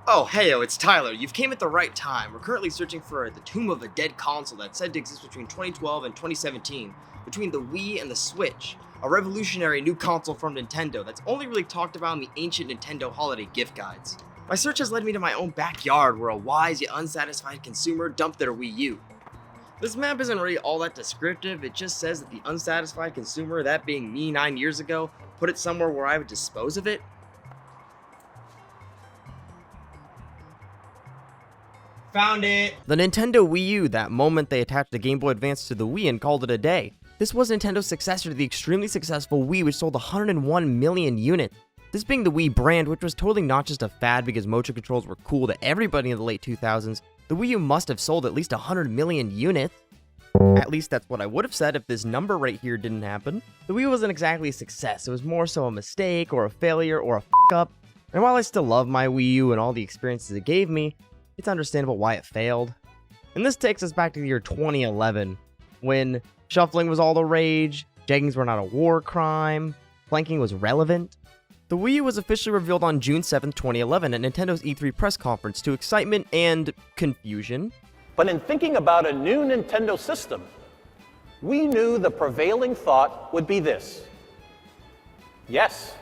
Oh, heyo, it's Tyler. You've came at the right time. We're currently searching for the Tomb of a Dead console that's said to exist between 2012 and 2017, between the Wii and the Switch, a revolutionary new console from Nintendo that's only really talked about in the ancient Nintendo holiday gift guides. My search has led me to my own backyard where a wise yet unsatisfied consumer dumped their Wii U. This map isn't really all that descriptive, it just says that the unsatisfied consumer, that being me 9 years ago, put it somewhere where I would dispose of it. Found it! The Nintendo Wii U, that moment they attached the Game Boy Advance to the Wii and called it a day. This was Nintendo's successor to the extremely successful Wii, which sold 101 million units. This being the Wii brand, which was totally not just a fad because motion controls were cool to everybody in the late 2000s, the Wii U must have sold at least 100 million units. At least that's what I would have said if this number right here didn't happen. The Wii wasn't exactly a success, it was more so a mistake or a failure or a f***up. And while I still love my Wii U and all the experiences it gave me, it's understandable why it failed. And this takes us back to the year 2011, when shuffling was all the rage, jeggings were not a war crime, planking was relevant. The Wii U was officially revealed on June 7th, 2011 at Nintendo's E3 press conference to excitement and confusion. But in thinking about a new Nintendo system, we knew the prevailing thought would be this. Yes,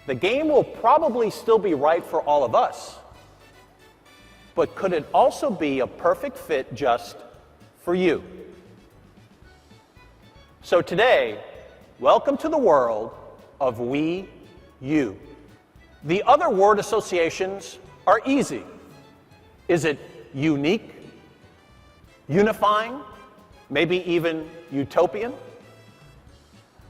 the game will probably still be right for all of us, but could it also be a perfect fit just for you? So today, welcome to the world of Wii U. The other word associations are easy. Is it unique, unifying, maybe even utopian?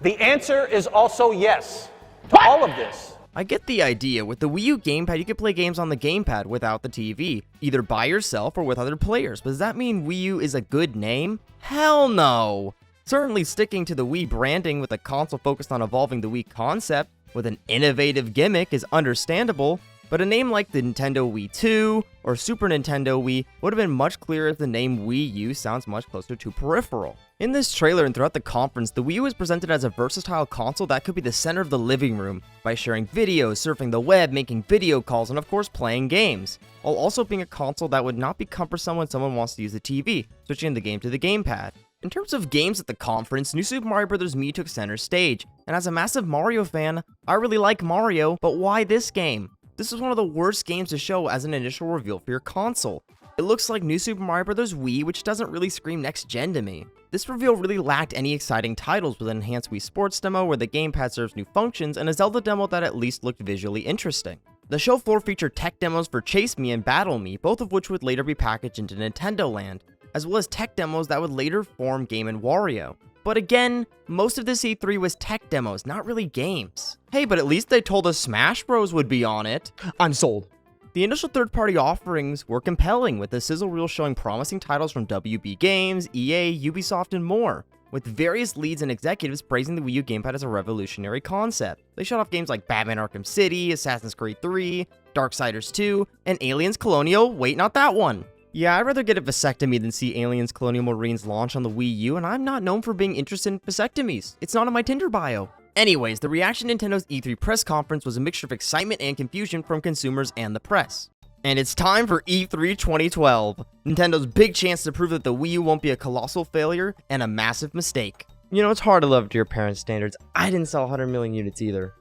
The answer is also yes to all of this. I get the idea. With the Wii U gamepad, you could play games on the gamepad without the TV, either by yourself or with other players. But does that mean Wii U is a good name? Hell no! Certainly sticking to the Wii branding with a console focused on evolving the Wii concept with an innovative gimmick is understandable, but a name like the Nintendo Wii 2 or Super Nintendo Wii would have been much clearer if the name Wii U sounds much closer to peripheral. In this trailer and throughout the conference, the Wii U is presented as a versatile console that could be the center of the living room by sharing videos, surfing the web, making video calls, and of course playing games, while also being a console that would not be cumbersome when someone wants to use the TV, switching the game to the gamepad. In terms of games at the conference, New Super Mario Bros. Mii took center stage, and as a massive Mario fan, I really like Mario, but why this game? This is one of the worst games to show as an initial reveal for your console. It looks like New Super Mario Bros. Wii, which doesn't really scream next gen to me. This reveal really lacked any exciting titles with an enhanced Wii Sports demo where the gamepad serves new functions and a Zelda demo that at least looked visually interesting. The show floor featured tech demos for Chase Me and Battle Me, both of which would later be packaged into Nintendo Land, as well as tech demos that would later form Game & Wario. But again, most of this E3 was tech demos, not really games. Hey, but at least they told us Smash Bros would be on it. I'm sold. The initial third-party offerings were compelling, with the sizzle reel showing promising titles from WB Games, EA, Ubisoft, and more, with various leads and executives praising the Wii U gamepad as a revolutionary concept. They showed off games like Batman Arkham City, Assassin's Creed 3, Darksiders 2, and Aliens Colonial, wait, not that one. Yeah, I'd rather get a vasectomy than see Aliens Colonial Marines launch on the Wii U, and I'm not known for being interested in vasectomies. It's not on my Tinder bio. Anyways, the reaction to Nintendo's E3 press conference was a mixture of excitement and confusion from consumers and the press. And it's time for E3 2012, Nintendo's big chance to prove that the Wii U won't be a colossal failure and a massive mistake. You know, it's hard to live up to your parents' standards. I didn't sell 100 million units either.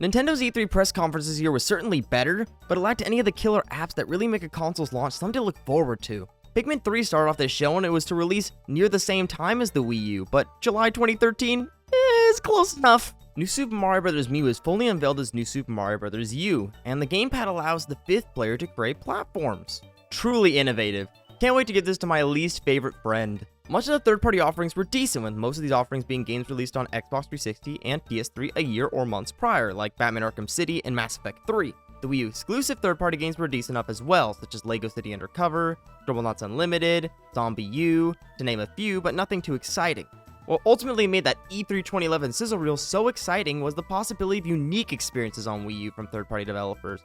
Nintendo's E3 press conference this year was certainly better, but it lacked any of the killer apps that really make a console's launch something to look forward to. Pikmin 3 started off this show and it was to release near the same time as the Wii U, but July 2013 is close enough. New Super Mario Bros. Mii was fully unveiled as New Super Mario Bros. U, and the gamepad allows the fifth player to create platforms. Truly innovative. Can't wait to give this to my least favorite friend. Much of the third-party offerings were decent, with most of these offerings being games released on Xbox 360 and PS3 a year or months prior, like Batman Arkham City and Mass Effect 3. The Wii U exclusive third-party games were decent enough as well, such as LEGO City Undercover, Scribblenauts Unlimited, Zombie U, to name a few, but nothing too exciting. What ultimately made that E3 2011 sizzle reel so exciting was the possibility of unique experiences on Wii U from third-party developers,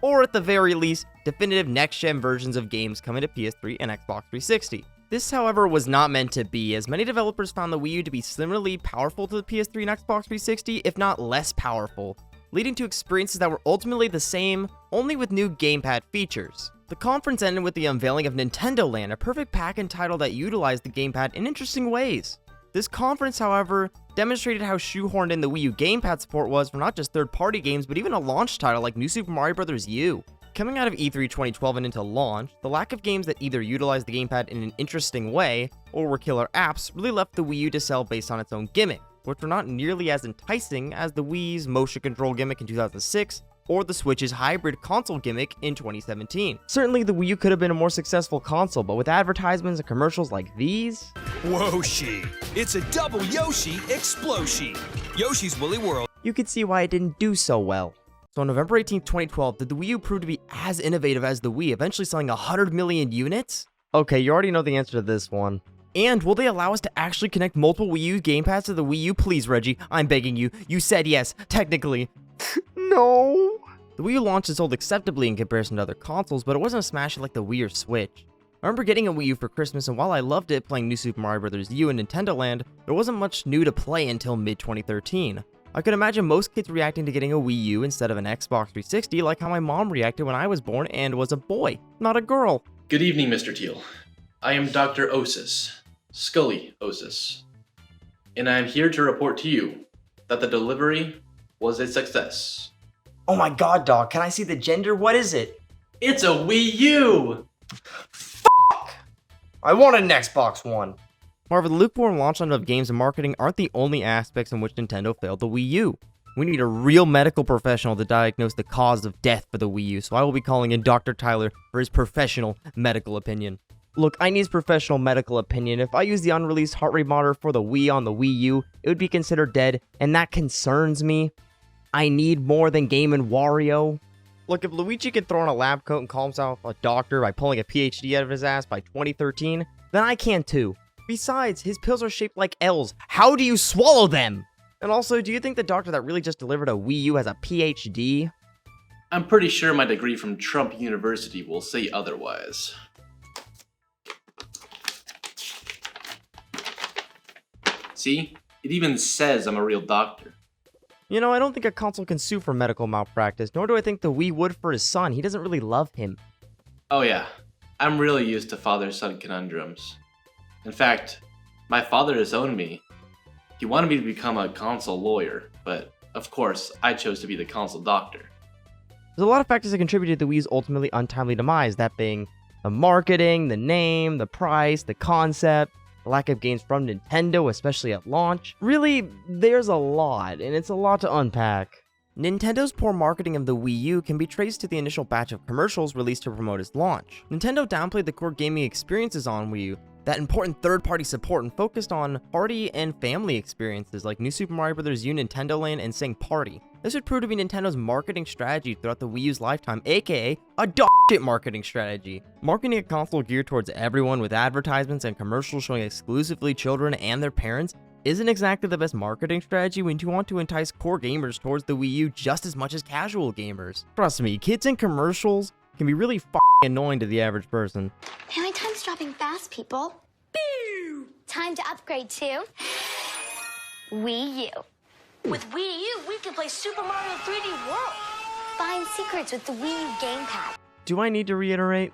or at the very least, definitive next-gen versions of games coming to PS3 and Xbox 360. This, however, was not meant to be, as many developers found the Wii U to be similarly powerful to the PS3 and Xbox 360, if not less powerful. leading to experiences that were ultimately the same, only with new gamepad features. The conference ended with the unveiling of Nintendo Land, a perfect pack-in title that utilized the gamepad in interesting ways. This conference, however, demonstrated how shoehorned in the Wii U gamepad support was for not just third-party games, but even a launch title like New Super Mario Bros. U. Coming out of E3 2012 and into launch, the lack of games that either utilized the gamepad in an interesting way, or were killer apps, really left the Wii U to sell based on its own gimmick, which were not nearly as enticing as the Wii's motion control gimmick in 2006, or the Switch's hybrid console gimmick in 2017. Certainly, the Wii U could have been a more successful console, but with advertisements and commercials like these... Whoshi! It's a double Yoshi Exploshi! Yoshi's Woolly World. You could see why it didn't do so well. So on November 18, 2012, did the Wii U prove to be as innovative as the Wii, eventually selling 100 million units? Okay, you already know the answer to this one. And will they allow us to actually connect multiple Wii U gamepads to the Wii U? Please, Reggie, I'm begging you. You said yes, technically. No. The Wii U launched and sold acceptably in comparison to other consoles, but it wasn't a smash hit like the Wii or Switch. I remember getting a Wii U for Christmas, and while I loved it playing New Super Mario Bros. U and Nintendo Land, there wasn't much new to play until mid-2013. I could imagine most kids reacting to getting a Wii U instead of an Xbox 360 like how my mom reacted when I was born and was a boy, not a girl. Good evening, Mr. Teal. I am Dr. Osis, Scully Osis, and I am here to report to you that the delivery was a success. Oh my god, dog, can I see the gender? What is it? It's a Wii U! I want an Xbox One. However, the lukewarm launch lineup of games and marketing aren't the only aspects in which Nintendo failed the Wii U. We need a real medical professional to diagnose the cause of death for the Wii U, so I will be calling in Dr. Tyler for his professional medical opinion. Look, I need his professional medical opinion. If I use the unreleased heart rate monitor for the Wii on the Wii U, it would be considered dead, and that concerns me. I need more than Game & Wario. Look, if Luigi can throw on a lab coat and call himself a doctor by pulling a PhD out of his ass by 2013, then I can too. Besides, his pills are shaped like L's. How do you swallow them? And also, do you think the doctor that really just delivered a Wii U has a PhD? I'm pretty sure my degree from Trump University will say otherwise. See? It even says I'm a real doctor. You know, I don't think a console can sue for medical malpractice, nor do I think the Wii would for his son. He doesn't really love him. Oh yeah, I'm really used to father-son conundrums. In fact, my father disowned me. He wanted me to become a console lawyer, but of course, I chose to be the console doctor. There's a lot of factors that contributed to the Wii's ultimately untimely demise, that being the marketing, the name, the price, the concept, the lack of games from Nintendo, especially at launch. Really, there's a lot, and it's a lot to unpack. Nintendo's poor marketing of the Wii U can be traced to the initial batch of commercials released to promote its launch. Nintendo downplayed the core gaming experiences on Wii U, that important third-party support, and focused on party and family experiences like New Super Mario Bros. U, Nintendo Land, and Sing Party. This would prove to be Nintendo's marketing strategy throughout the Wii U's lifetime, aka a dog-shit marketing strategy. Marketing a console geared towards everyone with advertisements and commercials showing exclusively children and their parents isn't exactly the best marketing strategy when you want to entice core gamers towards the Wii U just as much as casual gamers. Trust me, kids in commercials can be really annoying to the average person. Hey, my time's dropping fast, people. Boo! Time to upgrade to Wii U. With Wii U, we can play Super Mario 3D World. Find secrets with the Wii U gamepad. Do I need to reiterate?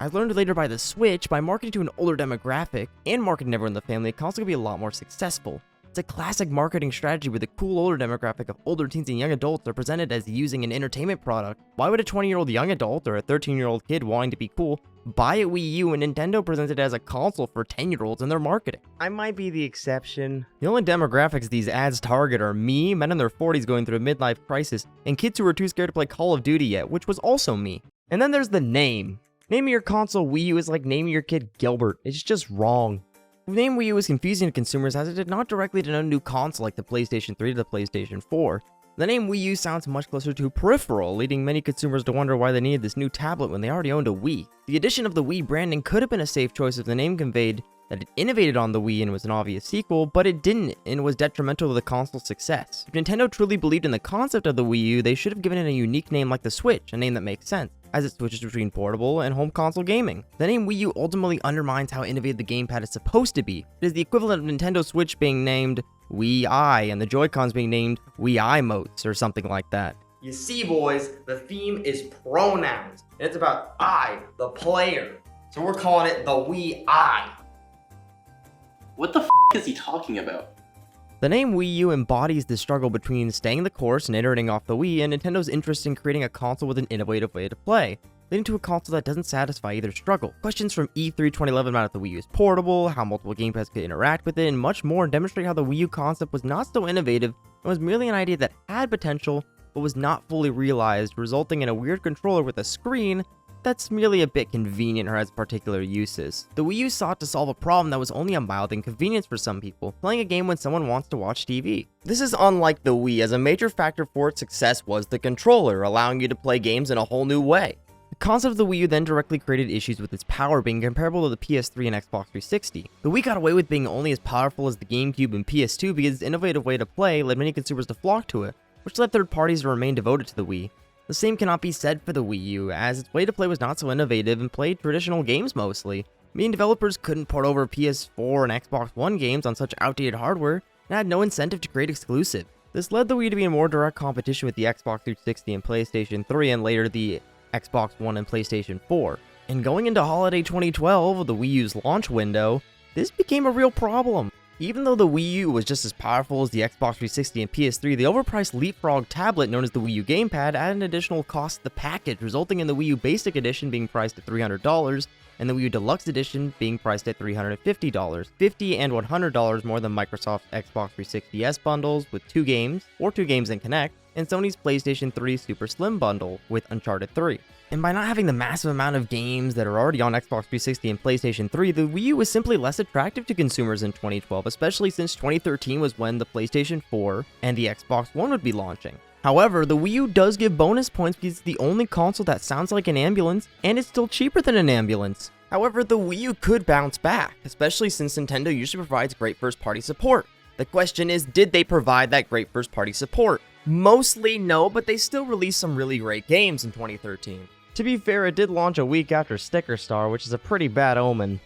I learned later by the Switch, by marketing to an older demographic and marketing everyone in the family, a console could be a lot more successful. It's a classic marketing strategy where the cool older demographic of older teens and young adults are presented as using an entertainment product. Why would a 20-year-old young adult or a 13-year-old kid wanting to be cool buy a Wii U when Nintendo presents it as a console for 10-year-olds in their marketing? I might be the exception. The only demographics these ads target are me, men in their 40s going through a midlife crisis, and kids who are too scared to play Call of Duty yet, which was also me. And then there's the name. Naming your console Wii U is like naming your kid Gilbert. It's just wrong. The name Wii U is confusing to consumers as it did not directly denote a new console like the PlayStation 3 to the PlayStation 4. The name Wii U sounds much closer to peripheral, leading many consumers to wonder why they needed this new tablet when they already owned a Wii. The addition of the Wii branding could have been a safe choice if the name conveyed that it innovated on the Wii and was an obvious sequel, but it didn't and was detrimental to the console's success. If Nintendo truly believed in the concept of the Wii U, they should have given it a unique name like the Switch, a name that makes sense, as it switches between portable and home console gaming. The name Wii U ultimately undermines how innovative the gamepad is supposed to be. It is the equivalent of Nintendo Switch being named Wii, and the Joy-Cons being named Wii Emotes or something like that. You see, boys, the theme is pronouns, and it's about I, the player. So we're calling it the Wii. What the is he talking about? The name Wii U embodies the struggle between staying the course and iterating off the Wii and Nintendo's interest in creating a console with an innovative way to play, leading to a console that doesn't satisfy either struggle. Questions from E3 2011 about if the Wii U is portable, how multiple gamepads could interact with it, and much more demonstrate how the Wii U concept was not so innovative and was merely an idea that had potential but was not fully realized, resulting in a weird controller with a screen that's merely a bit convenient or has particular uses. The Wii U sought to solve a problem that was only a mild inconvenience for some people, playing a game when someone wants to watch TV. This is unlike the Wii, as a major factor for its success was the controller, allowing you to play games in a whole new way. The concept of the Wii U then directly created issues with its power being comparable to the PS3 and Xbox 360. The Wii got away with being only as powerful as the GameCube and PS2 because its innovative way to play led many consumers to flock to it, which led third parties to remain devoted to the Wii. The same cannot be said for the Wii U, as its way to play was not so innovative and played traditional games mostly, meaning developers couldn't port over PS4 and Xbox One games on such outdated hardware and had no incentive to create exclusive. This led the Wii to be in more direct competition with the Xbox 360 and PlayStation 3 and later the Xbox One and PlayStation 4. And going into holiday 2012, the Wii U's launch window, this became a real problem. Even though the Wii U was just as powerful as the Xbox 360 and PS3, the overpriced Leapfrog tablet known as the Wii U Gamepad added an additional cost to the package, resulting in the Wii U Basic Edition being priced at $300 and the Wii U Deluxe Edition being priced at $350, $50 and $100 more than Microsoft's Xbox 360S bundles with 2 games, or 2 games and Kinect, and Sony's PlayStation 3 Super Slim bundle with Uncharted 3. And by not having the massive amount of games that are already on Xbox 360 and PlayStation 3, the Wii U was simply less attractive to consumers in 2012, especially since 2013 was when the PlayStation 4 and the Xbox One would be launching. However, the Wii U does give bonus points because it's the only console that sounds like an ambulance, and it's still cheaper than an ambulance. However, the Wii U could bounce back, especially since Nintendo usually provides great first-party support. The question is, did they provide that great first-party support? Mostly no, but they still released some really great games in 2013. To be fair, it did launch a week after Sticker Star, which is a pretty bad omen.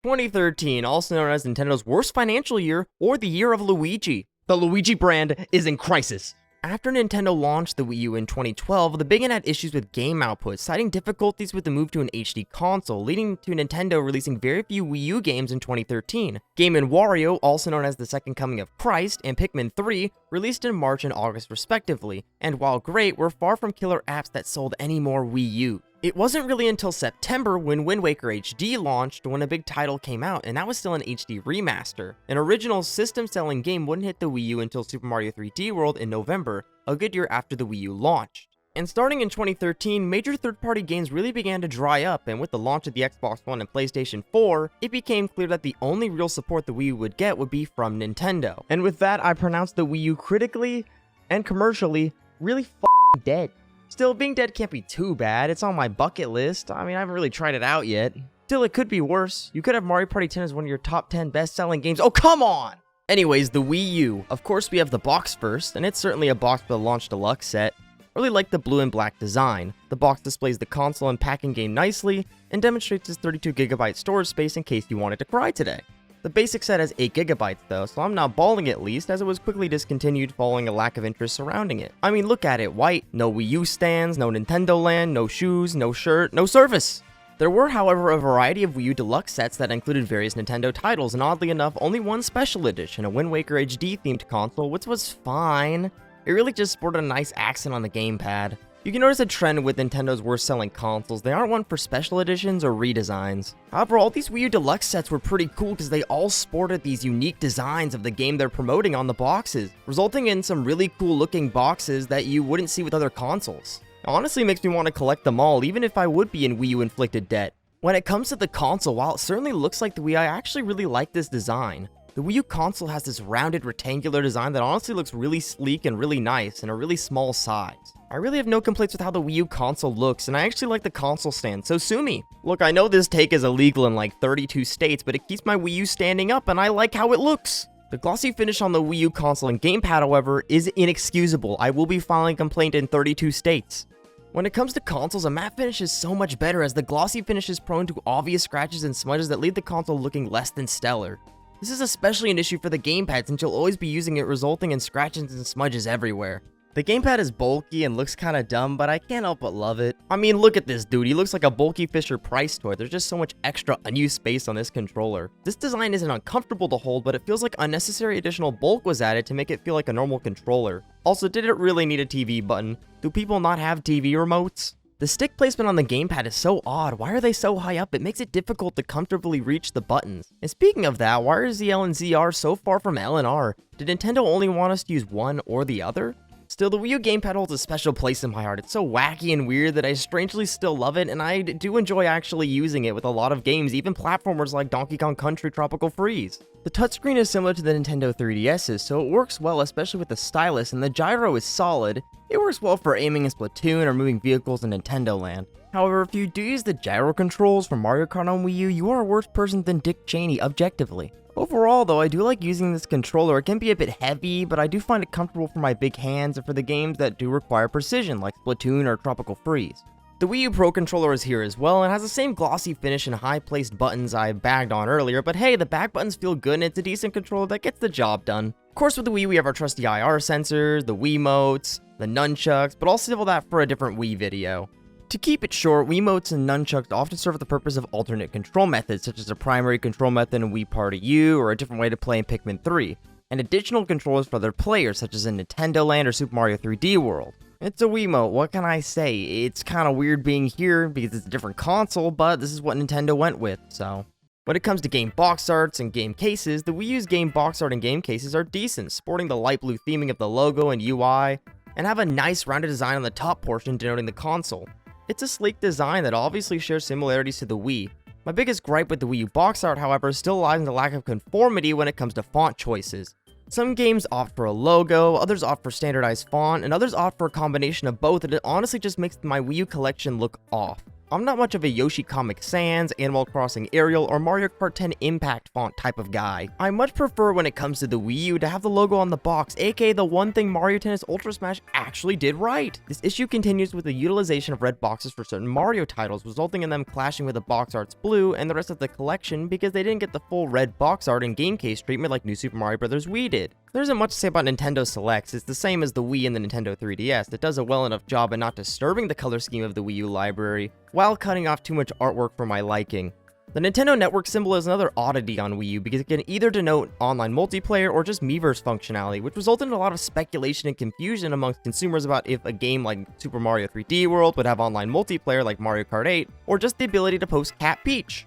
2013, also known as Nintendo's worst financial year or the year of Luigi. The Luigi brand is in crisis. After Nintendo launched the Wii U in 2012, the Big N had issues with game output, citing difficulties with the move to an HD console, leading to Nintendo releasing very few Wii U games in 2013. Game & Wario, also known as The Second Coming of Christ, and Pikmin 3, released in March and August respectively, and while great, were far from killer apps that sold any more Wii U. It wasn't really until September when Wind Waker HD launched when a big title came out, and that was still an HD remaster. An original system-selling game wouldn't hit the Wii U until Super Mario 3D World in November, a good year after the Wii U launched. And starting in 2013, major third-party games really began to dry up, and with the launch of the Xbox One and PlayStation 4, it became clear that the only real support the Wii U would get would be from Nintendo. And with that, I pronounced the Wii U critically and commercially really f***ing dead. Still, being dead can't be too bad. It's on my bucket list. I mean, I haven't really tried it out yet. Still, it could be worse. You could have Mario Party 10 as one of your top 10 best-selling games. Oh, come on! Anyways, the Wii U. Of course, we have the box first, and it's certainly a box for the launch deluxe set. I really like the blue and black design. The box displays the console and packing game nicely, and demonstrates its 32GB storage space in case you wanted to cry today. The basic set has 8GB though, so I'm not balling at least, as it was quickly discontinued following a lack of interest surrounding it. I mean, look at it, white, no Wii U stands, no Nintendo Land, no shoes, no shirt, no service! There were, however, a variety of Wii U Deluxe sets that included various Nintendo titles, and oddly enough, only one special edition, a Wind Waker HD themed console, which was fine. It really just sported a nice accent on the gamepad. You can notice a trend with Nintendo's worst-selling consoles. They aren't one for special editions or redesigns. However, all these Wii U Deluxe sets were pretty cool because they all sported these unique designs of the game they're promoting on the boxes, resulting in some really cool-looking boxes that you wouldn't see with other consoles. It honestly makes me want to collect them all, even if I would be in Wii U inflicted debt. When it comes to the console, while it certainly looks like the Wii, I actually really like this design. The Wii U console has this rounded rectangular design that honestly looks really sleek and really nice in a really small size. I really have no complaints with how the Wii U console looks, and I actually like the console stand, so sue me. Look, I know this take is illegal in like 32 states, but it keeps my Wii U standing up and I like how it looks. The glossy finish on the Wii U console and gamepad, however, is inexcusable. I will be filing a complaint in 32 states. When it comes to consoles, a matte finish is so much better, as the glossy finish is prone to obvious scratches and smudges that leave the console looking less than stellar. This is especially an issue for the gamepad since you'll always be using it, resulting in scratches and smudges everywhere. The gamepad is bulky and looks kinda dumb, but I can't help but love it. I mean, look at this dude, he looks like a bulky Fisher-Price toy. There's just so much extra unused space on this controller. This design isn't uncomfortable to hold, but it feels like unnecessary additional bulk was added to make it feel like a normal controller. Also, did it really need a TV button? Do people not have TV remotes? The stick placement on the gamepad is so odd. Why are they so high up? It makes it difficult to comfortably reach the buttons. And speaking of that, why are ZL and ZR so far from L and R? Did Nintendo only want us to use one or the other? Still, the Wii U gamepad holds a special place in my heart. It's so wacky and weird that I strangely still love it, and I do enjoy actually using it with a lot of games, even platformers like Donkey Kong Country Tropical Freeze. The touchscreen is similar to the Nintendo 3DS's, so it works well, especially with the stylus, and the gyro is solid. It works well for aiming in Splatoon or moving vehicles in Nintendo Land. However, if you do use the gyro controls from Mario Kart on Wii U, you are a worse person than Dick Cheney, objectively. Overall, though, I do like using this controller. It can be a bit heavy, but I do find it comfortable for my big hands and for the games that do require precision, like Splatoon or Tropical Freeze. The Wii U Pro Controller is here as well, and has the same glossy finish and high-placed buttons I bagged on earlier, but hey, the back buttons feel good and it's a decent controller that gets the job done. Of course, with the Wii, we have our trusty IR sensors, the Wiimotes, the nunchucks, but I'll save all that for a different Wii video. To keep it short, Wiimotes and nunchucks often serve the purpose of alternate control methods, such as a primary control method in Wii Party U, or a different way to play in Pikmin 3, and additional controllers for other players, such as in Nintendo Land or Super Mario 3D World. It's a Wiimote, what can I say? It's kinda weird being here because it's a different console, but this is what Nintendo went with, so. When it comes to game box arts and game cases, the Wii U's game box art and game cases are decent, sporting the light blue theming of the logo and UI, and have a nice rounded design on the top portion denoting the console. It's a sleek design that obviously shares similarities to the Wii. My biggest gripe with the Wii U box art, however, still lies in the lack of conformity when it comes to font choices. Some games opt for a logo, others opt for standardized font, and others opt for a combination of both, and it honestly just makes my Wii U collection look off. I'm not much of a Yoshi Comic Sans, Animal Crossing Arial, or Mario Kart 10 Impact font type of guy. I much prefer when it comes to the Wii U to have the logo on the box, aka the one thing Mario Tennis Ultra Smash actually did right. This issue continues with the utilization of red boxes for certain Mario titles, resulting in them clashing with the box art's blue and the rest of the collection because they didn't get the full red box art and game case treatment like New Super Mario Bros. Wii did. There isn't much to say about Nintendo Selects. It's the same as the Wii and the Nintendo 3DS. It does a well enough job at not disturbing the color scheme of the Wii U library, while cutting off too much artwork for my liking. The Nintendo Network symbol is another oddity on Wii U because it can either denote online multiplayer or just Miiverse functionality, which resulted in a lot of speculation and confusion amongst consumers about if a game like Super Mario 3D World would have online multiplayer like Mario Kart 8, or just the ability to post Cat Peach.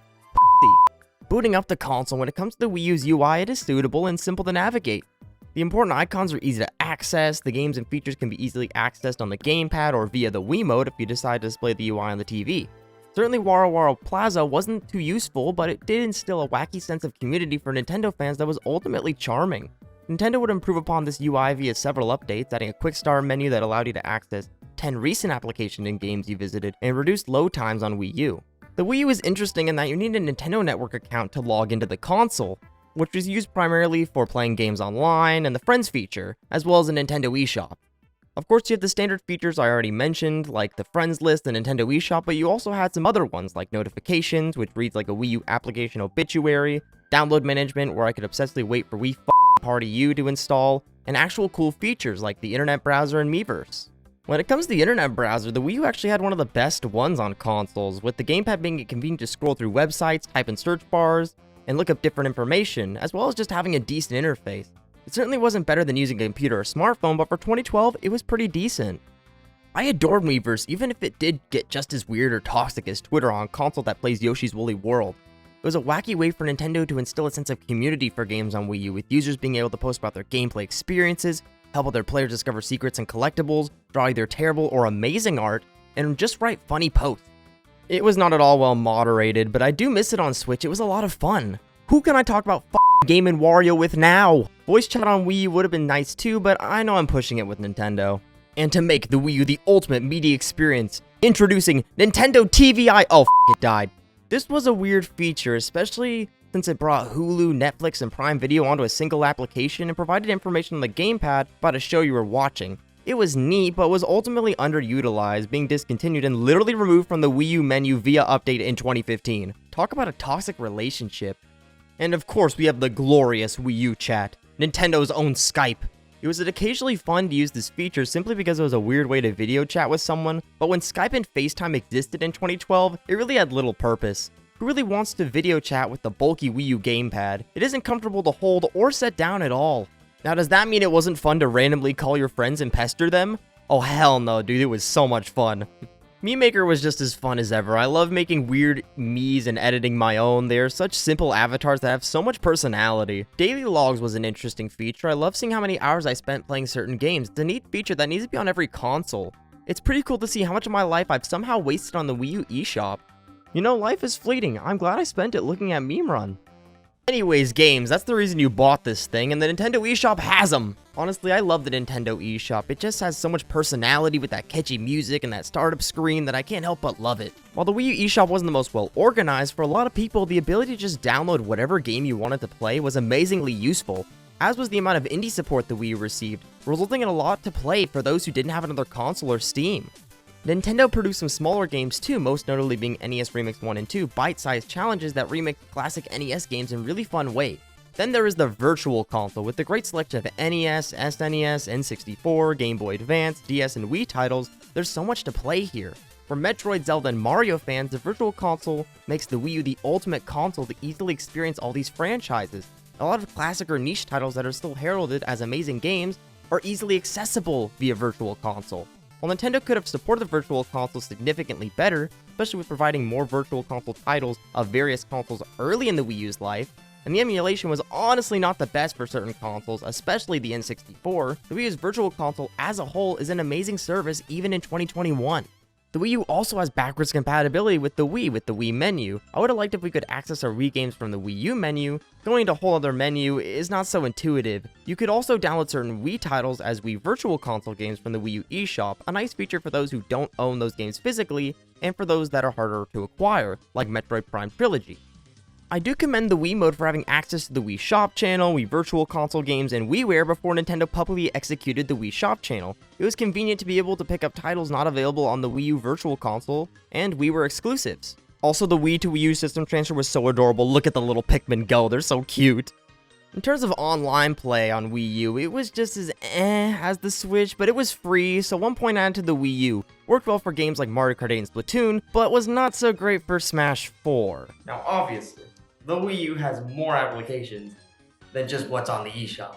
Booting up the console, when it comes to the Wii U's UI, it is suitable and simple to navigate. The important icons are easy to access, the games and features can be easily accessed on the gamepad or via the Wiimote if you decide to display the UI on the TV. Certainly Wara Wara Plaza wasn't too useful, but it did instill a wacky sense of community for Nintendo fans that was ultimately charming. Nintendo would improve upon this UI via several updates, adding a quick start menu that allowed you to access 10 recent applications and games you visited, and reduced load times on Wii U. The Wii U is interesting in that you need a Nintendo Network account to log into the console, which is used primarily for playing games online and the Friends feature, as well as a Nintendo eShop. Of course, you have the standard features I already mentioned, like the Friends list and Nintendo eShop, but you also had some other ones, like notifications, which reads like a Wii U application obituary, download management, where I could obsessively wait for Wii Party U to install, and actual cool features like the internet browser and Miiverse. When it comes to the internet browser, the Wii U actually had one of the best ones on consoles, with the gamepad being convenient to scroll through websites, type in search bars, and look up different information, as well as just having a decent interface. It certainly wasn't better than using a computer or smartphone, but for 2012, it was pretty decent. I adored Miiverse, even if it did get just as weird or toxic as Twitter on a console that plays Yoshi's Woolly World. It was a wacky way for Nintendo to instill a sense of community for games on Wii U, with users being able to post about their gameplay experiences, help other players discover secrets and collectibles, draw either terrible or amazing art, and just write funny posts. It was not at all well moderated, but I do miss it on Switch. It was a lot of fun. Who can I talk about Game & Wario with now? Voice chat on Wii U would have been nice too, but I know I'm pushing it with Nintendo. And to make the Wii U the ultimate media experience, introducing Nintendo TVI. Oh, it died. This was a weird feature, especially since it brought Hulu, Netflix, and Prime Video onto a single application and provided information on the gamepad about a show you were watching. It was neat, but was ultimately underutilized, being discontinued and literally removed from the Wii U menu via update in 2015. Talk about a toxic relationship. And of course, we have the glorious Wii U chat, Nintendo's own Skype. It was occasionally fun to use this feature simply because it was a weird way to video chat with someone, but when Skype and FaceTime existed in 2012, it really had little purpose. Who really wants to video chat with the bulky Wii U gamepad? It isn't comfortable to hold or set down at all. Now, does that mean it wasn't fun to randomly call your friends and pester them? Oh hell no, dude, it was so much fun. Meme Maker was just as fun as ever. I love making weird me's and editing my own. They are such simple avatars that have so much personality. Daily logs was an interesting feature. I love seeing how many hours I spent playing certain games. It's a neat feature that needs to be on every console. It's pretty cool to see how much of my life I've somehow wasted on the Wii U eShop. You know, life is fleeting. I'm glad I spent it looking at Meme Run. Anyways, games, that's the reason you bought this thing, and the Nintendo eShop has them! Honestly, I love the Nintendo eShop. It just has so much personality with that catchy music and that startup screen that I can't help but love it. While the Wii U eShop wasn't the most well organized, for a lot of people, the ability to just download whatever game you wanted to play was amazingly useful, as was the amount of indie support the Wii U received, resulting in a lot to play for those who didn't have another console or Steam. Nintendo produced some smaller games too, most notably being NES Remix 1 and 2, bite-sized challenges that remake classic NES games in really fun ways. Then there is the Virtual Console, with the great selection of NES, SNES, N64, Game Boy Advance, DS, and Wii titles. There's so much to play here. For Metroid, Zelda, and Mario fans, the Virtual Console makes the Wii U the ultimate console to easily experience all these franchises. A lot of classic or niche titles that are still heralded as amazing games are easily accessible via Virtual Console. While Nintendo could have supported the Virtual Console significantly better, especially with providing more Virtual Console titles of various consoles early in the Wii U's life, and the emulation was honestly not the best for certain consoles, especially the N64, the Wii U's Virtual Console as a whole is an amazing service even in 2021. The Wii U also has backwards compatibility with the Wii menu. I would have liked if we could access our Wii games from the Wii U menu. Going to a whole other menu is not so intuitive. You could also download certain Wii titles as Wii Virtual Console games from the Wii U eShop, a nice feature for those who don't own those games physically, and for those that are harder to acquire, like Metroid Prime Trilogy. I do commend the Wii mode for having access to the Wii Shop channel, Wii Virtual Console games, and WiiWare before Nintendo publicly executed the Wii Shop channel. It was convenient to be able to pick up titles not available on the Wii U Virtual Console, and WiiWare exclusives. Also, the Wii to Wii U system transfer was so adorable. Look at the little Pikmin go, they're so cute. In terms of online play on Wii U, it was just as as the Switch, but it was free, so 1.9 to the Wii U. Worked well for games like Mario Kart 8 and Splatoon, but was not so great for Smash 4. Now, obviously, the Wii U has more applications than just what's on the eShop,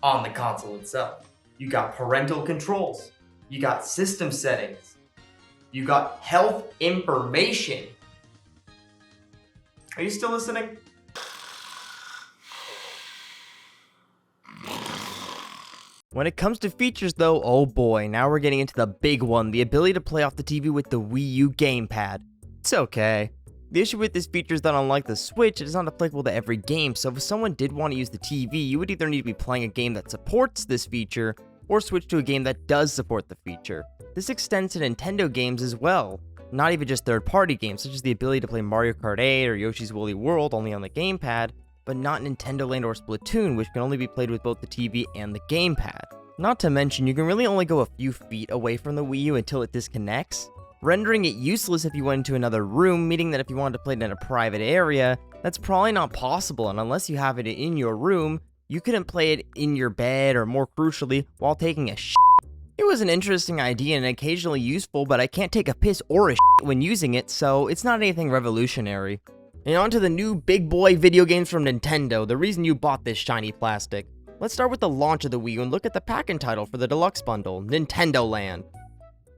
on the console itself. You got parental controls, you got system settings, you got health information. Are you still listening? When it comes to features though, oh boy, now we're getting into the big one, the ability to play off the TV with the Wii U gamepad. It's okay. The issue with this feature is that unlike the Switch, it is not applicable to every game, so if someone did want to use the TV, you would either need to be playing a game that supports this feature, or switch to a game that does support the feature. This extends to Nintendo games as well, not even just third-party games, such as the ability to play Mario Kart 8 or Yoshi's Woolly World only on the gamepad, but not Nintendo Land or Splatoon, which can only be played with both the TV and the gamepad. Not to mention, you can really only go a few feet away from the Wii U until it disconnects, rendering it useless if you went into another room, meaning that if you wanted to play it in a private area, that's probably not possible, and unless you have it in your room, you couldn't play it in your bed, or more crucially, while taking a shit. It was an interesting idea and occasionally useful, but I can't take a piss or a shit when using it, so it's not anything revolutionary. And on to the new big boy video games from Nintendo, the reason you bought this shiny plastic. Let's start with the launch of the Wii U and look at the pack-in title for the deluxe bundle, Nintendo Land.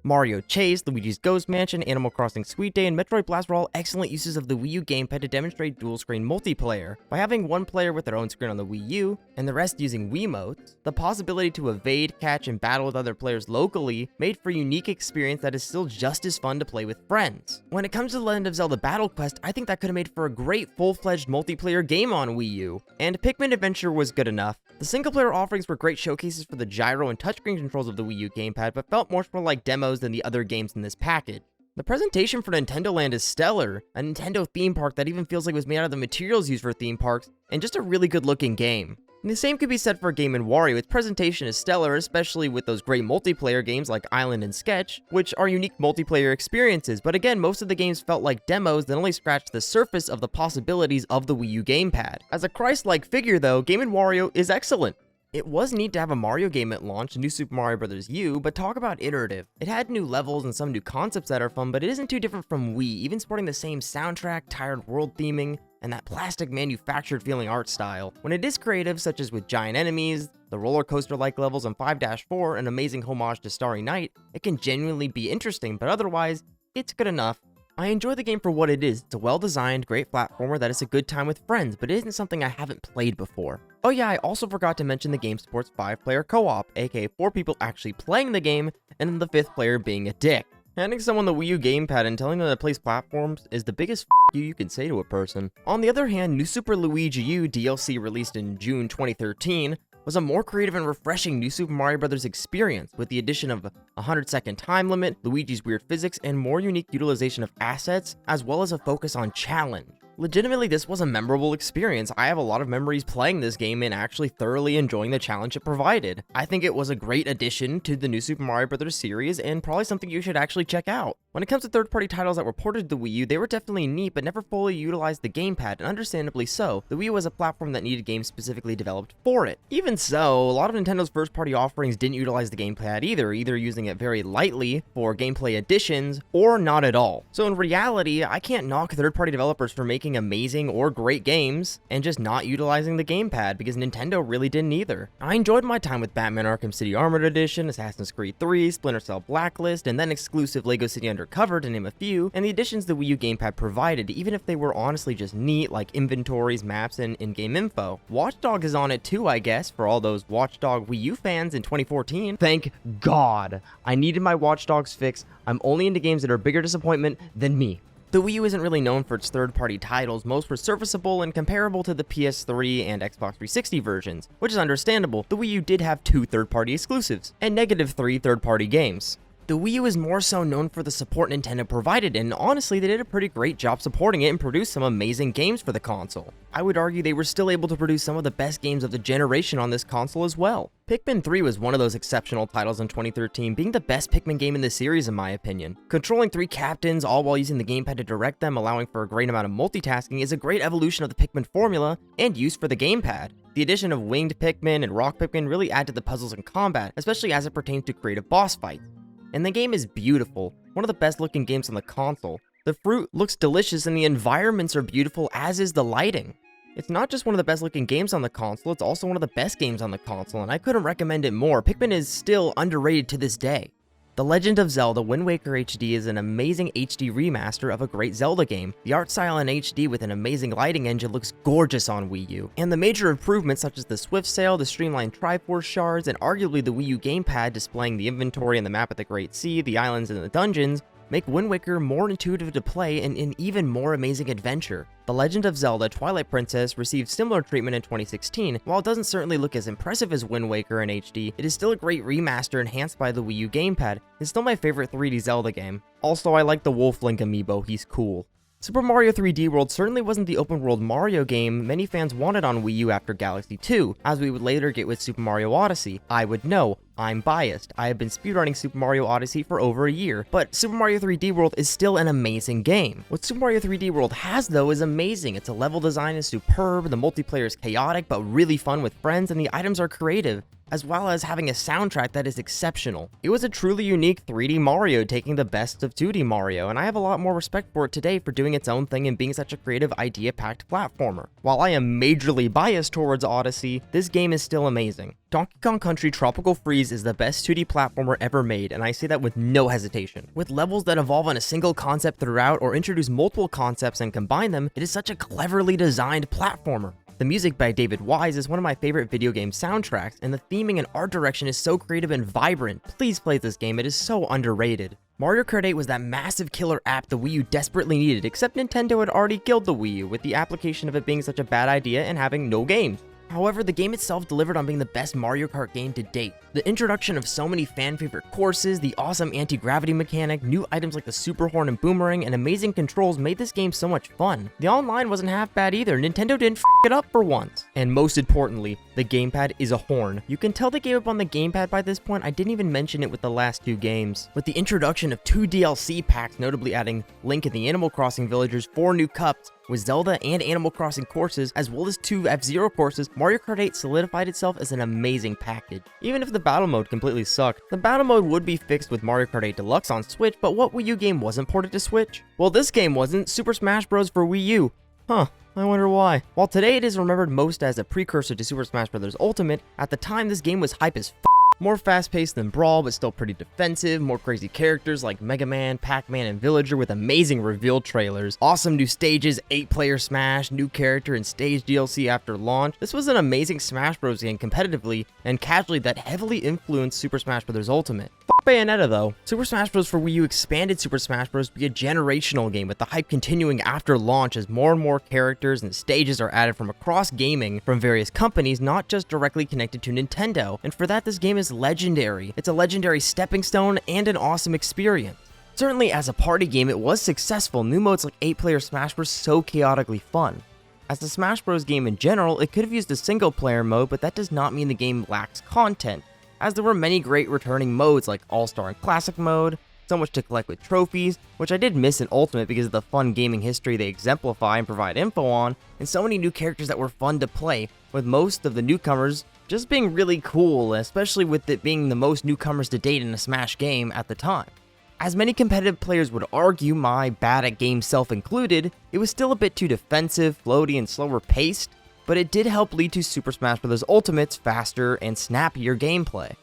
Mario Chase, Luigi's Ghost Mansion, Animal Crossing Sweet Day, and Metroid Blast were all excellent uses of the Wii U gamepad to demonstrate dual-screen multiplayer. By having one player with their own screen on the Wii U, and the rest using Wiimotes, the possibility to evade, catch, and battle with other players locally made for a unique experience that is still just as fun to play with friends. When it comes to The Legend of Zelda Battle Quest, I think that could have made for a great full-fledged multiplayer game on Wii U, and Pikmin Adventure was good enough. The single-player offerings were great showcases for the gyro and touchscreen controls of the Wii U gamepad, but felt much more like demos than the other games in this package. The presentation for Nintendo Land is stellar, a Nintendo theme park that even feels like it was made out of the materials used for theme parks, and just a really good looking game. And the same could be said for Game & Wario. Its presentation is stellar, especially with those great multiplayer games like Island and Sketch, which are unique multiplayer experiences, but again, most of the games felt like demos that only scratched the surface of the possibilities of the Wii U gamepad. As a Christ-like figure though, Game & Wario is excellent. It was neat to have a Mario game at launch, New Super Mario Bros. U, but talk about iterative. It had new levels and some new concepts that are fun, but it isn't too different from Wii, even sporting the same soundtrack, tired world theming, and that plastic manufactured feeling art style. When it is creative, such as with giant enemies, the roller coaster-like levels on 5-4, an amazing homage to Starry Night, it can genuinely be interesting, but otherwise, it's good enough. I enjoy the game for what it is. It's a well-designed, great platformer that is a good time with friends, but it isn't something I haven't played before. Oh yeah, I also forgot to mention the game supports 5-player co-op, aka 4 people actually playing the game, and then the 5th player being a dick. Handing someone the Wii U gamepad and telling them to play platforms is the biggest you can say to a person. On the other hand, New Super Luigi U DLC released in June 2013 was a more creative and refreshing New Super Mario Bros. Experience, with the addition of a 100-second time limit, Luigi's weird physics, and more unique utilization of assets, as well as a focus on challenge. Legitimately, this was a memorable experience. I have a lot of memories playing this game and actually thoroughly enjoying the challenge it provided. I think it was a great addition to the New Super Mario Bros. Series and probably something you should actually check out. When it comes to third-party titles that were ported to the Wii U, they were definitely neat but never fully utilized the gamepad, and understandably so. The Wii U was a platform that needed games specifically developed for it. Even so, a lot of Nintendo's first-party offerings didn't utilize the gamepad either using it very lightly for gameplay additions or not at all. So in reality, I can't knock third-party developers for making amazing or great games and just not utilizing the gamepad, because Nintendo really didn't either. I enjoyed my time with Batman Arkham City Armored Edition, Assassin's Creed 3, Splinter Cell Blacklist, and then exclusive LEGO City Undercover, to name a few, and the additions the Wii U gamepad provided, even if they were honestly just neat, like inventories, maps, and in-game info. Watch Dogs is on it too, I guess, for all those Watch Dogs Wii U fans in 2014. Thank God. I needed my Watch Dogs fix. I'm only into games that are a bigger disappointment than me. The Wii U isn't really known for its third-party titles. Most were serviceable and comparable to the PS3 and Xbox 360 versions, which is understandable. The Wii U did have 2 third-party exclusives, and -3 third-party games. The Wii U is more so known for the support Nintendo provided, and honestly, they did a pretty great job supporting it and produced some amazing games for the console. I would argue they were still able to produce some of the best games of the generation on this console as well. Pikmin 3 was one of those exceptional titles in 2013, being the best Pikmin game in the series in my opinion. Controlling 3 captains, all while using the gamepad to direct them, allowing for a great amount of multitasking, is a great evolution of the Pikmin formula and use for the gamepad. The addition of winged Pikmin and rock Pikmin really add to the puzzles and combat, especially as it pertains to creative boss fights. And the game is beautiful, one of the best looking games on the console. The fruit looks delicious and the environments are beautiful, as is the lighting. It's not just one of the best looking games on the console, it's also one of the best games on the console, and I couldn't recommend it more. Pikmin is still underrated to this day. The Legend of Zelda Wind Waker HD is an amazing HD remaster of a great Zelda game. The art style in HD with an amazing lighting engine looks gorgeous on Wii U, and the major improvements such as the Swift Sail, the streamlined Triforce shards, and arguably the Wii U gamepad displaying the inventory and the map of the Great Sea, the islands, and the dungeons make Wind Waker more intuitive to play and an even more amazing adventure. The Legend of Zelda Twilight Princess received similar treatment in 2016. While it doesn't certainly look as impressive as Wind Waker in HD, it is still a great remaster enhanced by the Wii U gamepad. It's still my favorite 3D Zelda game. Also, I like the Wolf Link amiibo, he's cool. Super Mario 3D World certainly wasn't the open-world Mario game many fans wanted on Wii U after Galaxy 2, as we would later get with Super Mario Odyssey. I would know, I'm biased. I have been speedrunning Super Mario Odyssey for over a year, but Super Mario 3D World is still an amazing game. What Super Mario 3D World has, though, is amazing. Its level design is superb, the multiplayer is chaotic but really fun with friends, and the items are creative, as well as having a soundtrack that is exceptional. It was a truly unique 3D Mario taking the best of 2D Mario, and I have a lot more respect for it today for doing its own thing and being such a creative, idea-packed platformer. While I am majorly biased towards Odyssey, this game is still amazing. Donkey Kong Country Tropical Freeze is the best 2D platformer ever made, and I say that with no hesitation. With levels that evolve on a single concept throughout or introduce multiple concepts and combine them, it is such a cleverly designed platformer. The music by David Wise is one of my favorite video game soundtracks, and the theming and art direction is so creative and vibrant. Please play this game, it is so underrated. Mario Kart 8 was that massive killer app the Wii U desperately needed, except Nintendo had already killed the Wii U with the application of it being such a bad idea and having no games. However, the game itself delivered on being the best Mario Kart game to date. The introduction of so many fan-favorite courses, the awesome anti-gravity mechanic, new items like the Super Horn and Boomerang, and amazing controls made this game so much fun. The online wasn't half bad either. Nintendo didn't f*** it up for once. And most importantly, the gamepad is a horn. You can tell they gave up on the gamepad by this point. I didn't even mention it with the last 2 games. With the introduction of 2 DLC packs, notably adding Link and the Animal Crossing villagers, 4 new cups, with Zelda and Animal Crossing courses, as well as 2 F-Zero courses, Mario Kart 8 solidified itself as an amazing package. Even if the battle mode completely sucked, the battle mode would be fixed with Mario Kart 8 Deluxe on Switch, but what Wii U game wasn't ported to Switch? Well, this game wasn't. Super Smash Bros. For Wii U. Huh. I wonder why. While today it is remembered most as a precursor to Super Smash Bros. Ultimate, at the time this game was hype as f***. More fast-paced than Brawl, but still pretty defensive, more crazy characters like Mega Man, Pac-Man, and Villager with amazing reveal trailers, awesome new stages, 8-player Smash, new character and stage DLC after launch. This was an amazing Smash Bros. Game competitively and casually that heavily influenced Super Smash Bros. Ultimate. Bayonetta though. Super Smash Bros. For Wii U expanded Super Smash Bros. To be a generational game, with the hype continuing after launch as more and more characters and stages are added from across gaming from various companies, not just directly connected to Nintendo. And for that, this game is legendary. It's a legendary stepping stone and an awesome experience. Certainly as a party game, it was successful. New modes like 8-player Smash were so chaotically fun. As a Smash Bros. Game in general, it could have used a single-player mode, but that does not mean the game lacks content, as there were many great returning modes like All-Star and Classic mode, so much to collect with trophies, which I did miss in Ultimate because of the fun gaming history they exemplify and provide info on, and so many new characters that were fun to play, with most of the newcomers just being really cool, especially with it being the most newcomers to date in a Smash game at the time. As many competitive players would argue, my bad at game self included, it was still a bit too defensive, floaty, and slower paced, but it did help lead to Super Smash Bros. Ultimate's faster and snappier gameplay.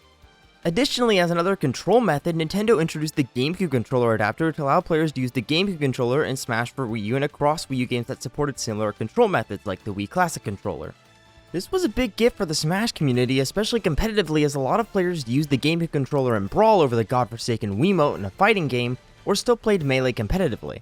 Additionally, as another control method, Nintendo introduced the GameCube controller adapter to allow players to use the GameCube controller in Smash for Wii U and across Wii U games that supported similar control methods like the Wii Classic controller. This was a big gift for the Smash community, especially competitively, as a lot of players used the GameCube controller in Brawl over the godforsaken Wiimote in a fighting game, or still played Melee competitively.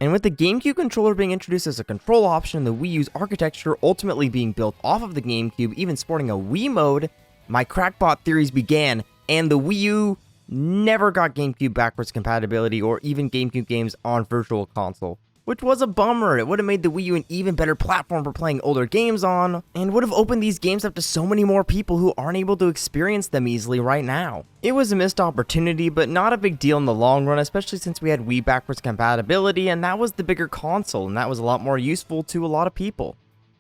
And with the GameCube controller being introduced as a control option and the Wii U's architecture ultimately being built off of the GameCube, even sporting a Wii mode, my crackpot theories began, and the Wii U never got GameCube backwards compatibility or even GameCube games on Virtual Console, which was a bummer. It would have made the Wii U an even better platform for playing older games on, and would have opened these games up to so many more people who aren't able to experience them easily right now. It was a missed opportunity, but not a big deal in the long run, especially since we had Wii backwards compatibility, and that was the bigger console, and that was a lot more useful to a lot of people.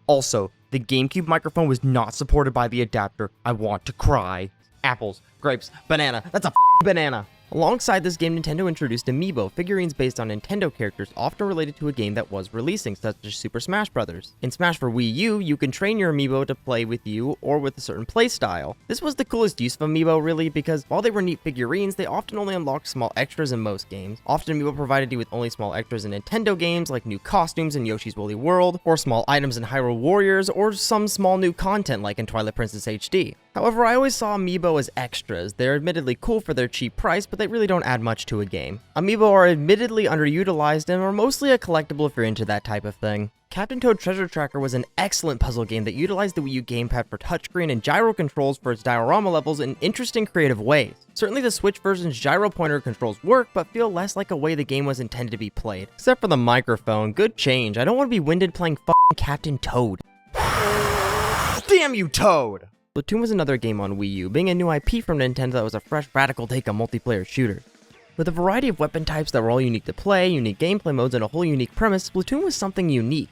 Also, the GameCube microphone was not supported by the adapter. I want to cry. Apples, grapes, banana. That's a banana. Alongside this game, Nintendo introduced Amiibo, figurines based on Nintendo characters often related to a game that was releasing, such as Super Smash Bros. In Smash for Wii U, you can train your Amiibo to play with you or with a certain playstyle. This was the coolest use of Amiibo, really, because while they were neat figurines, they often only unlocked small extras in most games. Often Amiibo provided you with only small extras in Nintendo games, like new costumes in Yoshi's Woolly World, or small items in Hyrule Warriors, or some small new content like in Twilight Princess HD. However, I always saw Amiibo as extras. They're admittedly cool for their cheap price, but they really don't add much to a game. Amiibo are admittedly underutilized and are mostly a collectible if you're into that type of thing. Captain Toad Treasure Tracker was an excellent puzzle game that utilized the Wii U gamepad for touchscreen and gyro controls for its diorama levels in interesting creative ways. Certainly the Switch version's gyro pointer controls work, but feel less like a way the game was intended to be played. Except for the microphone, good change. I don't want to be winded playing f***ing Captain Toad. Damn you, Toad! Splatoon was another game on Wii U, being a new IP from Nintendo that was a fresh, radical take on multiplayer shooter. With a variety of weapon types that were all unique to play, unique gameplay modes, and a whole unique premise, Splatoon was something unique.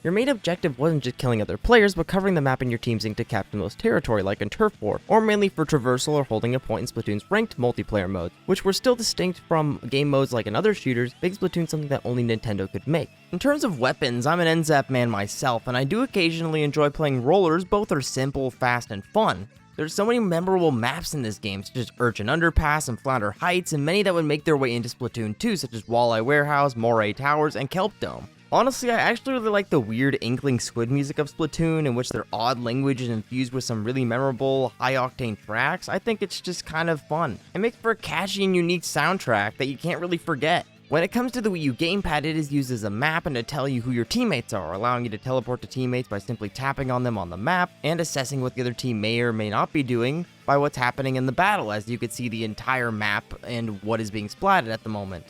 Your main objective wasn't just killing other players, but covering the map in your team's ink to capture most territory like in Turf War, or mainly for traversal or holding a point in Splatoon's ranked multiplayer modes, which were still distinct from game modes like in other shooters, making Splatoon something that only Nintendo could make. In terms of weapons, I'm an NZAP man myself, and I do occasionally enjoy playing rollers. Both are simple, fast, and fun. There's so many memorable maps in this game, such as Urchin Underpass and Flounder Heights, and many that would make their way into Splatoon 2, such as Walleye Warehouse, Moray Towers, and Kelp Dome. Honestly, I actually really like the weird Inkling Squid music of Splatoon, in which their odd language is infused with some really memorable, high-octane tracks. I think it's just kind of fun. It makes for a catchy and unique soundtrack that you can't really forget. When it comes to the Wii U gamepad, it is used as a map and to tell you who your teammates are, allowing you to teleport to teammates by simply tapping on them on the map, and assessing what the other team may or may not be doing by what's happening in the battle, as you could see the entire map and what is being splatted at the moment.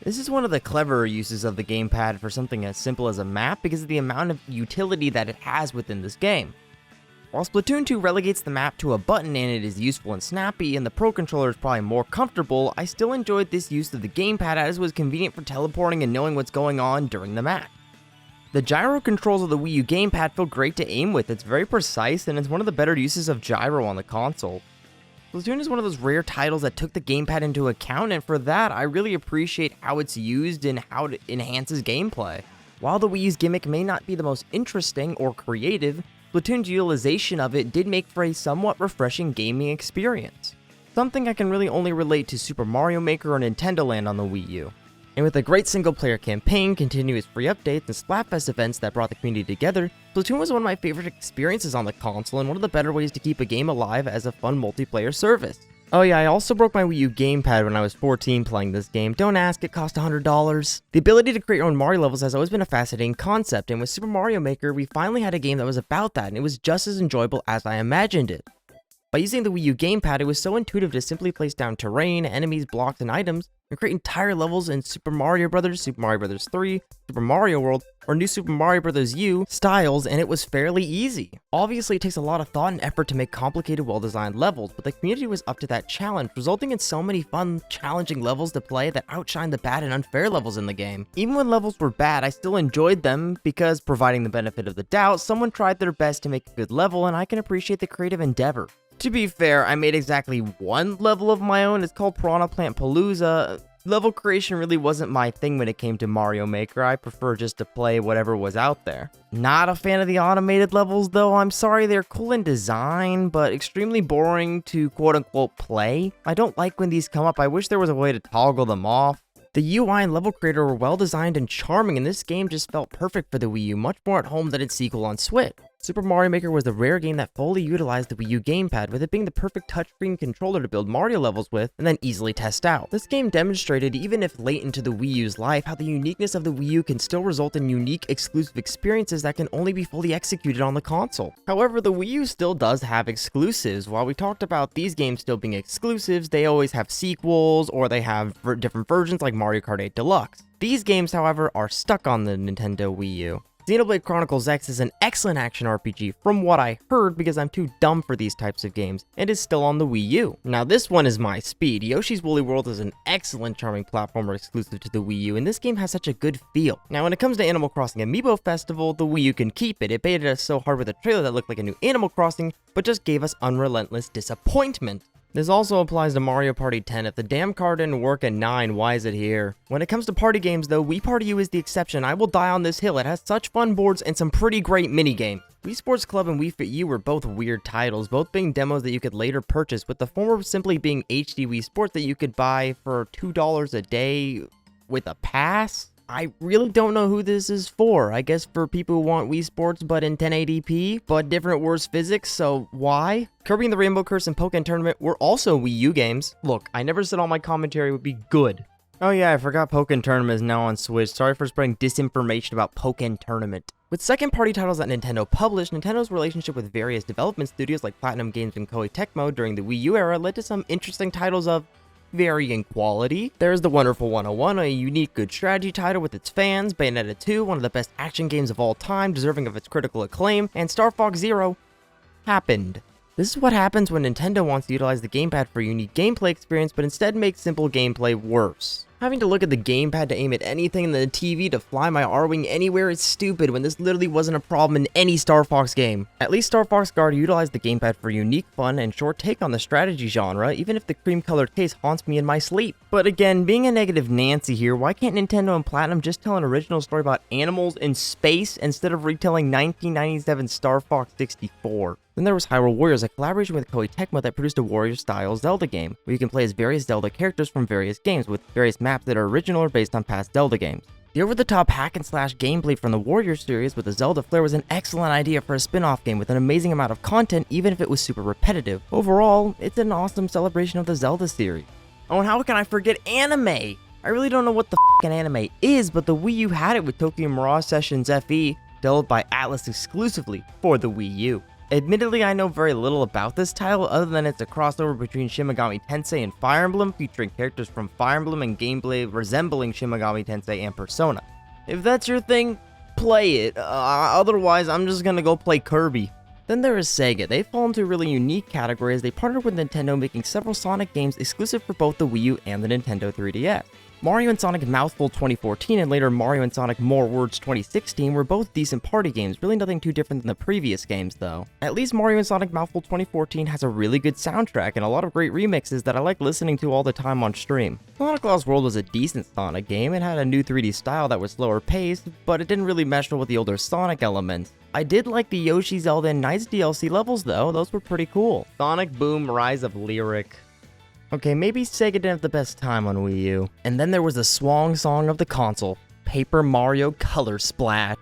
This is one of the cleverer uses of the gamepad for something as simple as a map because of the amount of utility that it has within this game. While Splatoon 2 relegates the map to a button and it is useful and snappy and the Pro Controller is probably more comfortable, I still enjoyed this use of the gamepad as it was convenient for teleporting and knowing what's going on during the map. The gyro controls of the Wii U gamepad feel great to aim with, it's very precise and it's one of the better uses of gyro on the console. Splatoon is one of those rare titles that took the gamepad into account, and for that, I really appreciate how it's used and how it enhances gameplay. While the Wii U's gimmick may not be the most interesting or creative, Splatoon's utilization of it did make for a somewhat refreshing gaming experience. Something I can really only relate to Super Mario Maker or Nintendo Land on the Wii U. And with a great single-player campaign, continuous free updates, and Splatfest events that brought the community together, Splatoon was one of my favorite experiences on the console and one of the better ways to keep a game alive as a fun multiplayer service. Oh yeah, I also broke my Wii U gamepad when I was 14 playing this game. Don't ask, it cost $100. The ability to create your own Mario levels has always been a fascinating concept, and with Super Mario Maker, we finally had a game that was about that, and it was just as enjoyable as I imagined it. By using the Wii U gamepad, it was so intuitive to simply place down terrain, enemies, blocks, and items, and create entire levels in Super Mario Bros., Super Mario Bros. 3, Super Mario World, or New Super Mario Bros. U styles, and it was fairly easy. Obviously, it takes a lot of thought and effort to make complicated, well-designed levels, but the community was up to that challenge, resulting in so many fun, challenging levels to play that outshined the bad and unfair levels in the game. Even when levels were bad, I still enjoyed them because, providing the benefit of the doubt, someone tried their best to make a good level, and I can appreciate the creative endeavor. To be fair, I made exactly one level of my own. It's called Piranha Plant Palooza. Level creation really wasn't my thing when it came to Mario Maker. I prefer just to play whatever was out there. Not a fan of the automated levels though. I'm sorry, they're cool in design, but extremely boring to quote-unquote play. I don't like when these come up. I wish there was a way to toggle them off. The UI and level creator were well designed and charming, and this game just felt perfect for the Wii U, much more at home than its sequel on Switch. Super Mario Maker was the rare game that fully utilized the Wii U gamepad, with it being the perfect touchscreen controller to build Mario levels with and then easily test out. This game demonstrated, even if late into the Wii U's life, how the uniqueness of the Wii U can still result in unique, exclusive experiences that can only be fully executed on the console. However, the Wii U still does have exclusives. While we talked about these games still being exclusives, they always have sequels or they have different versions like Mario Kart 8 Deluxe. These games, however, are stuck on the Nintendo Wii U. Xenoblade Chronicles X is an excellent action RPG from what I heard because I'm too dumb for these types of games, and is still on the Wii U. Now this one is my speed. Yoshi's Woolly World is an excellent charming platformer exclusive to the Wii U, and this game has such a good feel. Now when it comes to Animal Crossing Amiibo Festival, the Wii U can keep it. It baited us so hard with a trailer that looked like a new Animal Crossing, but just gave us unrelentless disappointment. This also applies to Mario Party 10. If the damn card didn't work at 9, why is it here? When it comes to party games though, Wii Party U is the exception. I will die on this hill. It has such fun boards and some pretty great minigames. Wii Sports Club and Wii Fit U were both weird titles, both being demos that you could later purchase, with the former simply being HD Wii Sports that you could buy for $2 a day with a pass. I really don't know who this is for. I guess for people who want Wii Sports but in 1080p, but different worse physics, so why? Kirby and the Rainbow Curse and Pokken Tournament were also Wii U games. Look, I never said all my commentary would be good. Oh yeah, I forgot Pokken Tournament is now on Switch. Sorry for spreading disinformation about Pokken Tournament. With second-party titles that Nintendo published, Nintendo's relationship with various development studios like Platinum Games and Koei Tecmo during the Wii U era led to some interesting titles of varying quality. There's The Wonderful 101, a unique good strategy title with its fans, Bayonetta 2, one of the best action games of all time, deserving of its critical acclaim, and Star Fox Zero happened. This is what happens when Nintendo wants to utilize the gamepad for a unique gameplay experience, but instead makes simple gameplay worse. Having to look at the gamepad to aim at anything and the TV to fly my R-Wing anywhere is stupid when this literally wasn't a problem in any Star Fox game. At least Star Fox Guard utilized the gamepad for a unique, fun, and short take on the strategy genre, even if the cream-colored case haunts me in my sleep. But again, being a negative Nancy here, why can't Nintendo and Platinum just tell an original story about animals in space instead of retelling 1997 Star Fox 64? Then there was Hyrule Warriors, a collaboration with Koei Tecmo that produced a Warrior-style Zelda game, where you can play as various Zelda characters from various games, with various maps that are original or based on past Zelda games. The over-the-top hack-and-slash gameplay from the Warrior series with the Zelda flair was an excellent idea for a spin-off game with an amazing amount of content, even if it was super repetitive. Overall, it's an awesome celebration of the Zelda series. Oh, and how can I forget anime? I really don't know what the f***ing anime is, but the Wii U had it with Tokyo Mirage Sessions FE, developed by Atlus exclusively for the Wii U. Admittedly, I know very little about this title other than it's a crossover between Shin Megami Tensei and Fire Emblem, featuring characters from Fire Emblem and gameplay resembling Shin Megami Tensei and Persona. If that's your thing, play it. Otherwise, I'm just gonna go play Kirby. Then there is Sega. They fall into a really unique category as they partnered with Nintendo, making several Sonic games exclusive for both the Wii U and the Nintendo 3DS. Mario and Sonic Mouthful 2014 and later Mario and Sonic More Words 2016 were both decent party games, really nothing too different than the previous games though. At least Mario and Sonic Mouthful 2014 has a really good soundtrack and a lot of great remixes that I like listening to all the time on stream. Sonic Lost World was a decent Sonic game. It had a new 3D style that was slower paced, but it didn't really mesh well with the older Sonic elements. I did like the Yoshi, Zelda, and Knights DLC levels though, those were pretty cool. Sonic Boom Rise of Lyric. Okay, maybe Sega didn't have the best time on Wii U. And then there was the swan song of the console, Paper Mario Color Splash.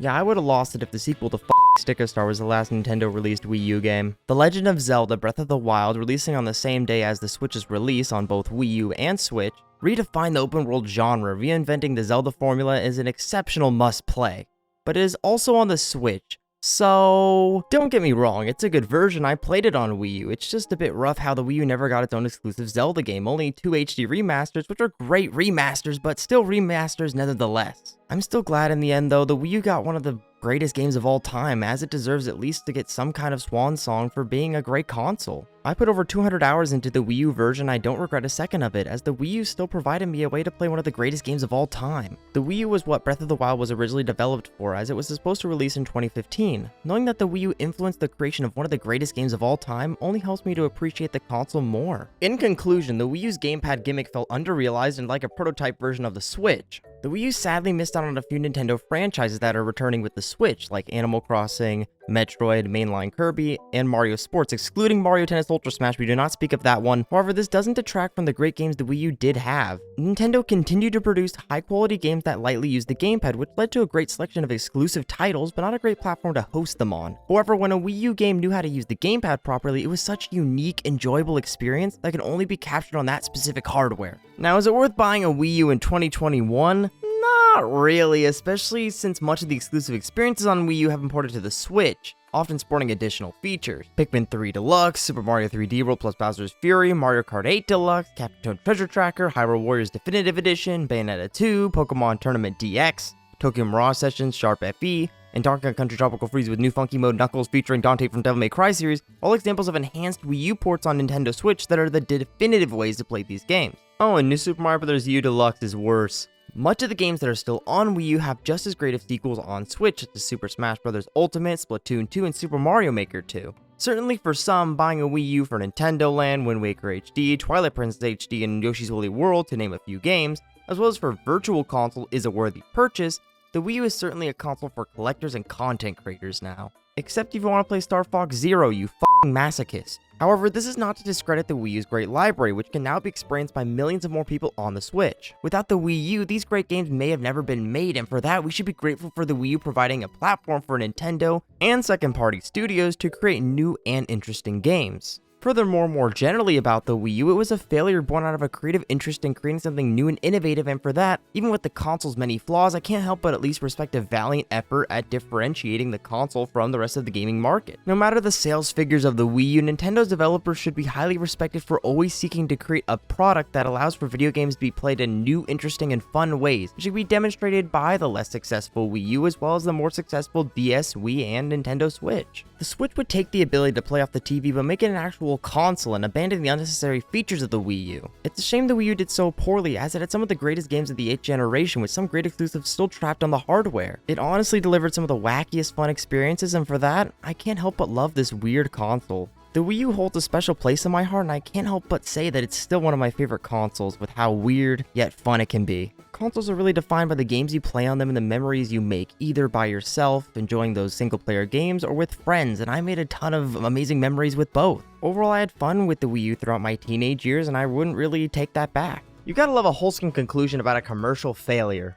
Yeah, I would have lost it if the sequel to Sticker Star was the last Nintendo released Wii U game. The Legend of Zelda Breath of the Wild, releasing on the same day as the Switch's release on both Wii U and Switch, redefined the open world genre, reinventing the Zelda formula as an exceptional must-play. But it is also on the Switch. So, don't get me wrong, it's a good version, I played it on Wii U, it's just a bit rough how the Wii U never got its own exclusive Zelda game, only 2 HD remasters, which are great remasters, but still remasters nevertheless. I'm still glad in the end though, the Wii U got one of the greatest games of all time, as it deserves at least to get some kind of swan song for being a great console. I put over 200 hours into the Wii U version, I don't regret a second of it, as the Wii U still provided me a way to play one of the greatest games of all time. The Wii U was what Breath of the Wild was originally developed for, as it was supposed to release in 2015. Knowing that the Wii U influenced the creation of one of the greatest games of all time only helps me to appreciate the console more. In conclusion, the Wii U's gamepad gimmick felt underrealized and like a prototype version of the Switch. The Wii U sadly missed out on a few Nintendo franchises that are returning with the Switch, like Animal Crossing, Metroid, Mainline Kirby, and Mario Sports, excluding Mario Tennis Ultra Smash. We do not speak of that one. However, this doesn't detract from the great games the Wii U did have. Nintendo continued to produce high-quality games that lightly used the gamepad, which led to a great selection of exclusive titles, but not a great platform to host them on. However, when a Wii U game knew how to use the gamepad properly, it was such a unique, enjoyable experience that can only be captured on that specific hardware. Now, is it worth buying a Wii U in 2021? Not really, especially since much of the exclusive experiences on Wii U have been ported to the Switch, often sporting additional features. Pikmin 3 Deluxe, Super Mario 3D World plus Bowser's Fury, Mario Kart 8 Deluxe, Captain Toad Treasure Tracker, Hyrule Warriors Definitive Edition, Bayonetta 2, Pokemon Tournament DX, Tokyo Mirage Sessions, Sharp FE, and Donkey Kong Country Tropical Freeze with new funky mode Knuckles featuring Dante from Devil May Cry series, all examples of enhanced Wii U ports on Nintendo Switch that are the definitive ways to play these games. Oh, and New Super Mario Bros. U Deluxe is worse. Much of the games that are still on Wii U have just as great of sequels on Switch, such as Super Smash Bros. Ultimate, Splatoon 2, and Super Mario Maker 2. Certainly for some, buying a Wii U for Nintendo Land, Wind Waker HD, Twilight Princess HD, and Yoshi's Woolly World, to name a few games, as well as for Virtual Console is a worthy purchase, the Wii U is certainly a console for collectors and content creators now. Except if you want to play Star Fox Zero, you f***ing masochist. However, this is not to discredit the Wii U's great library, which can now be experienced by millions of more people on the Switch. Without the Wii U, these great games may have never been made, and for that, we should be grateful for the Wii U providing a platform for Nintendo and second-party studios to create new and interesting games. Furthermore, more generally about the Wii U, it was a failure born out of a creative interest in creating something new and innovative, and for that, even with the console's many flaws, I can't help but at least respect a valiant effort at differentiating the console from the rest of the gaming market. No matter the sales figures of the Wii U, Nintendo's developers should be highly respected for always seeking to create a product that allows for video games to be played in new, interesting, and fun ways, which should be demonstrated by the less successful Wii U as well as the more successful DS, Wii, and Nintendo Switch. The Switch would take the ability to play off the TV but make it an actual console and abandon the unnecessary features of the Wii U. It's a shame the Wii U did so poorly, as it had some of the greatest games of the 8th generation with some great exclusives still trapped on the hardware. It honestly delivered some of the wackiest fun experiences, and for that, I can't help but love this weird console. The Wii U holds a special place in my heart, and I can't help but say that it's still one of my favorite consoles with how weird yet fun it can be. Consoles are really defined by the games you play on them and the memories you make, either by yourself, enjoying those single-player games, or with friends, and I made a ton of amazing memories with both. Overall, I had fun with the Wii U throughout my teenage years, and I wouldn't really take that back. You gotta love a wholesome conclusion about a commercial failure.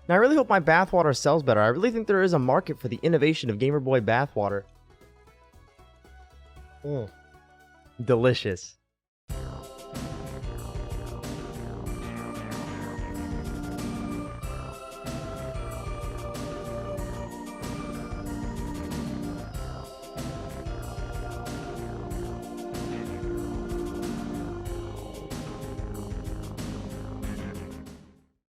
Now, I really hope my bathwater sells better. I really think there is a market for the innovation of Gamer Boy bathwater. Delicious.